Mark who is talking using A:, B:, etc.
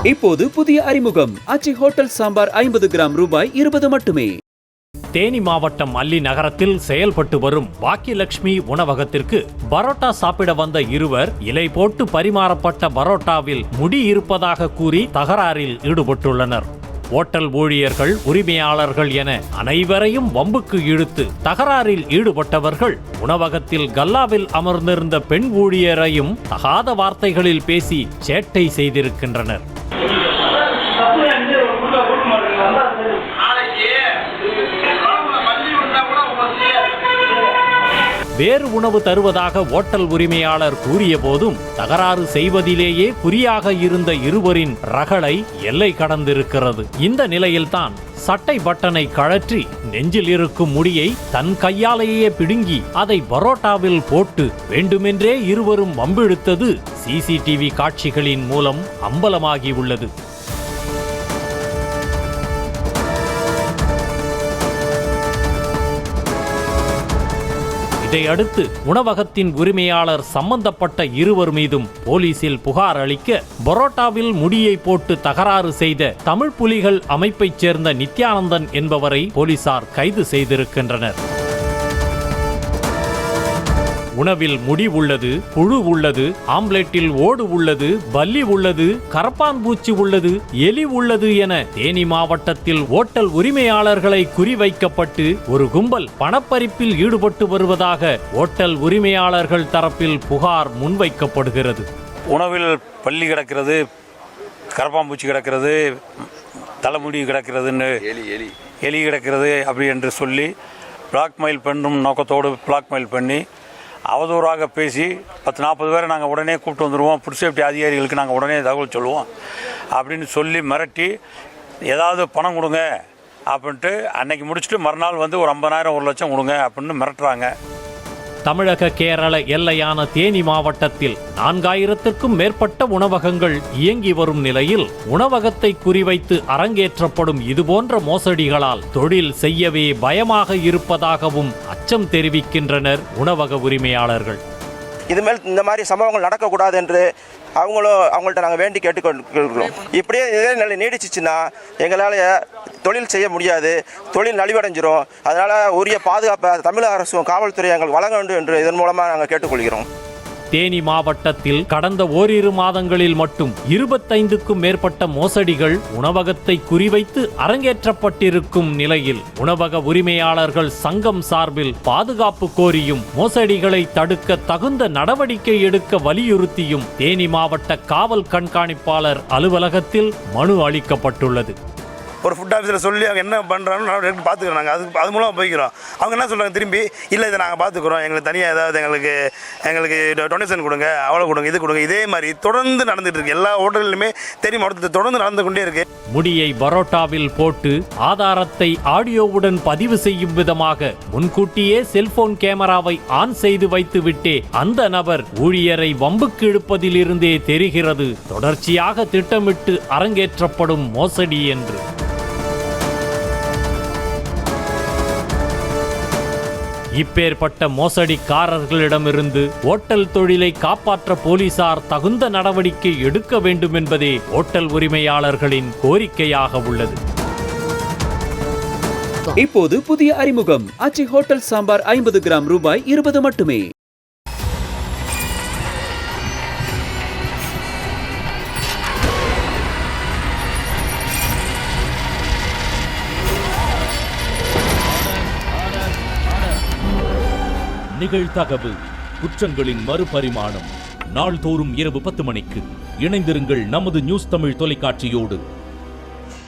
A: இப்போது புதிய அறிமுகம் ஆச்சி ஹோட்டல் சாம்பார் 50 கிராம் ரூபாய் 20 மட்டுமே.
B: தேனி மாவட்டம் அல்லி நகரத்தில் செயல்பட்டு வரும் பாக்கியலட்சுமி உணவகத்திற்கு பரோட்டா சாப்பிட வந்த இருவர் இலை போட்டு பரிமாறப்பட்ட பரோட்டாவில் முடி இருப்பதாக கூறி தகராறில் ஈடுபட்டுள்ளனர். ஓட்டல் ஊழியர்கள், உரிமையாளர்கள் என அனைவரையும் வம்புக்கு இழுத்து தகராறில் ஈடுபட்டவர்கள் உணவகத்தில் கல்லாவில் அமர்ந்திருந்த பெண் ஊழியரையும் தகாத வார்த்தைகளில் பேசி சேட்டை செய்திருக்கின்றனர். வேறு உணவு தருவதாக ஓட்டல் உரிமையாளர் கூறிய போதும் தகராறு செய்வதிலேயே குறியாக இருந்த இருவரின் ரகளை எல்லை கடந்திருக்கிறது. இந்த நிலையில்தான் சட்டை பட்டனை கழற்றி நெஞ்சில் இருக்கும் முடியை தன் கையாலேயே பிடுங்கி அதை பரோட்டாவில் போட்டு வேண்டுமென்றே இருவரும் வம்பிழுத்தது சிசிடிவி காட்சிகளின் மூலம் அம்பலமாகியுள்ளது. இதையடுத்து உணவகத்தின் உரிமையாளர் சம்பந்தப்பட்ட இருவர் மீதும் போலீசில் புகார் அளிக்க பரோட்டாவில் முடியை போட்டு தகராறு செய்த தமிழ் புலிகள் அமைப்பைச் சேர்ந்த நித்யானந்தன் என்பவரை போலீசார் கைது செய்திருக்கின்றனர். உணவில் முடி உள்ளது, புழு உள்ளது, ஆம்லெட்டில் ஓடு உள்ளது, பல்லி உள்ளது, கரப்பான்பூச்சி உள்ளது, எலி உள்ளது என தேனி மாவட்டத்தில் ஓட்டல் உரிமையாளர்களை குறிவைக்கப்பட்டு ஒரு கும்பல் பணப்பறிப்பில் ஈடுபட்டு வருவதாக ஓட்டல் உரிமையாளர்கள் தரப்பில் புகார் முன்வைக்கப்படுகிறது.
C: உணவில் பல்லி கிடக்கிறது, கரப்பாம்பூச்சி கிடக்கிறது, தலைமுடி கிடக்கிறதுன்னு எலி கிடக்கிறது அப்படி என்று சொல்லி பிளாக்மெயில் பண்ணும் நோக்கத்தோடு பிளாக்மெயில் பண்ணி அவதூறாக பேசி 10-40 பேரை நாங்கள் உடனே கூப்பிட்டு வந்துடுவோம், ஃபுட் சேஃப்டி அதிகாரிகளுக்கு நாங்கள் உடனே தகவல் சொல்லுவோம் அப்படின்னு சொல்லி மிரட்டி ஏதாவது பணம் கொடுங்க அப்படின்ட்டு அன்னைக்கு முடிச்சுட்டு மறுநாள் வந்து ஒரு 50,000 1 லட்சம் கொடுங்க அப்படின்னு மிரட்டுறாங்க.
B: தமிழக கேரள எல்லையான தேனி மாவட்டத்தில் 4000க்கும் மேற்பட்ட உணவகங்கள் இயங்கி வரும் நிலையில் உணவகத்தை குறிவைத்து அரங்கேற்றப்படும் இதுபோன்ற மோசடிகளால் தொழில் செய்யவே பயமாக இருப்பதாகவும் அச்சம் தெரிவிக்கின்றனர் உணவக உரிமையாளர்கள்.
D: இதுமேல் இந்த மாதிரி சம்பவங்கள் நடக்கக்கூடாது என்று அவங்கள்ட்ட நாங்கள் வேண்டி கேட்டுக்கொள்கிறோம். இப்படியே இதே நிலை நீடிச்சிச்சுன்னா எங்களால் தொழில் செய்ய முடியாது, தொழில் நலிவடைஞ்சிரும். அதனால் உரிய பாதுகாப்பை தமிழக அரசும் காவல்துறை எங்களுக்கு வழங்க வேண்டும் என்று இதன் மூலமாக நாங்கள் கேட்டுக்கொள்கிறோம்.
B: தேனி மாவட்டத்தில் கடந்த ஓரிரு மாதங்களில் மட்டும் 25க்கும் மேற்பட்ட மோசடிகள் உணவகத்தை குறிவைத்து அரங்கேற்றப்பட்டிருக்கும் நிலையில் உணவக உரிமையாளர்கள் சங்கம் சார்பில் பாதுகாப்பு கோரியும் மோசடிகளை தடுக்க தகுந்த நடவடிக்கை எடுக்க வலியுறுத்தியும் தேனி மாவட்ட காவல் கண்காணிப்பாளர் அலுவலகத்தில் மனு அளிக்கப்பட்டுள்ளது.
E: ஒரு ஃபுட் ஆஃபீஸில் சொல்லி அவங்க என்ன பண்ணுறான்னு நான் பார்த்துக்கிறோம். நாங்கள் அது மூலமாக போய்க்கிறோம். அவங்க என்ன சொல்கிறாங்க, திரும்பி இல்லை இதை நாங்கள் பார்த்துக்குறோம், எங்களுக்கு தனியாக ஏதாவது எங்களுக்கு டொனேஷன் கொடுங்க, அவ்வளோ கொடுங்க, இது கொடுங்க. இதே மாதிரி தொடர்ந்து நடந்துட்டு இருக்கு. எல்லா ஹோட்டல்லையுமே தெரியும், அடுத்து தொடர்ந்து நடந்து கொண்டே இருக்கு.
B: முடியை பரோட்டாவில் போட்டு ஆதாரத்தை ஆடியோவுடன் பதிவு செய்யும் விதமாக முன்கூட்டியே செல்போன் கேமராவை ஆன் செய்து வைத்துவிட்டே அந்த நபர் ஊழியரை வம்புக்கு இழுப்பதில் இருந்தே தெரிகிறது தொடர்ச்சியாக திட்டமிட்டு அரங்கேற்றப்படும் மோசடி என்று. இப்பேற்பட்ட மோசடிக்காரர்களிடமிருந்து ஓட்டல் தொழிலை காப்பாற்ற போலீசார் தகுந்த நடவடிக்கை எடுக்க வேண்டும் என்பதே ஓட்டல் உரிமையாளர்களின் கோரிக்கையாக உள்ளது.
A: இப்போது புதிய அறிமுகம் ஆச்சி ஹோட்டல் சாம்பார் 50 கிராம் ரூபாய் 20 மட்டுமே.
F: நிகழ்தகவு குற்றங்களின் மறுபரிமாணம் நாள்தோறும் இரவு 10 மணிக்கு இணைந்திருங்கள் நமது நியூஸ் தமிழ் தொலைக்காட்சியோடு.